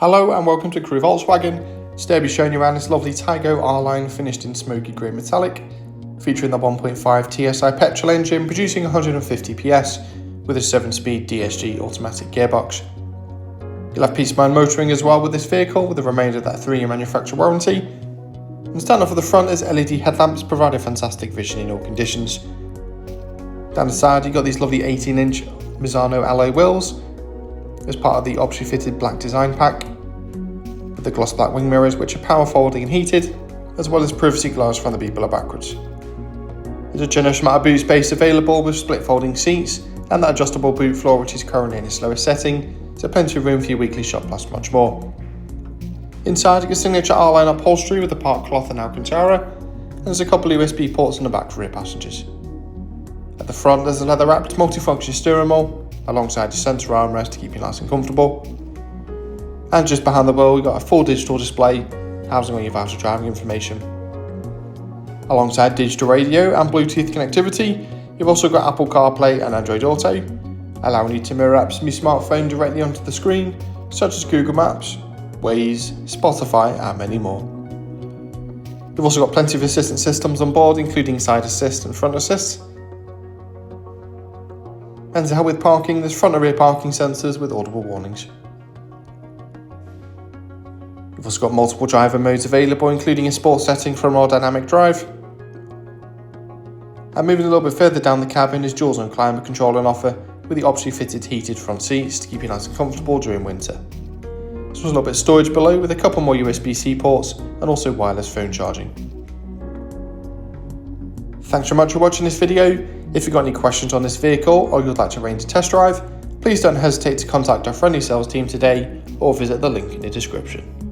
Hello and welcome to Crewe Volkswagen. Today I'll be showing you around this lovely Taigo R-Line finished in smoky grey metallic, featuring the 1.5 TSI petrol engine producing 150 PS with a 7-speed DSG automatic gearbox. You'll have peace of mind motoring as well with this vehicle, with the remainder of that 3-year manufacturer warranty. And starting off at the front is LED headlamps providing fantastic vision in all conditions. Down the side you've got these lovely 18-inch Misano alloy wheels as part of the optionally fitted black design pack, with the gloss black wing mirrors which are power folding and heated, as well as privacy glass from the B pillar backwards. There's a generous amount of boot space available with split folding seats and that adjustable boot floor which is currently in its lowest setting, so plenty of room for your weekly shop plus much more. Inside you get signature R-Line upholstery with the park cloth and Alcantara, and there's a couple of USB ports in the back for rear passengers. At the front there's a leather wrapped multifunction steering wheel alongside your centre armrest to keep you nice and comfortable. And just behind the wheel we've got a full digital display housing all your vital driving information. Alongside digital radio and Bluetooth connectivity, you've also got Apple CarPlay and Android Auto, allowing you to mirror apps from your smartphone directly onto the screen, such as Google Maps, Waze, Spotify and many more. You've also got plenty of assistance systems on board, including side assist and front assist. And to help with parking, there's front and rear parking sensors with audible warnings. You've also got multiple driver modes available, including a sport setting for a more dynamic drive. And moving a little bit further down the cabin is dual zone climate control on offer, with the optionally fitted heated front seats to keep you nice and comfortable during winter. This was a little bit of storage below with a couple more USB-C ports and also wireless phone charging. Thanks very much for watching this video. If you've got any questions on this vehicle or you'd like to arrange a test drive, please don't hesitate to contact our friendly sales team today or visit the link in the description.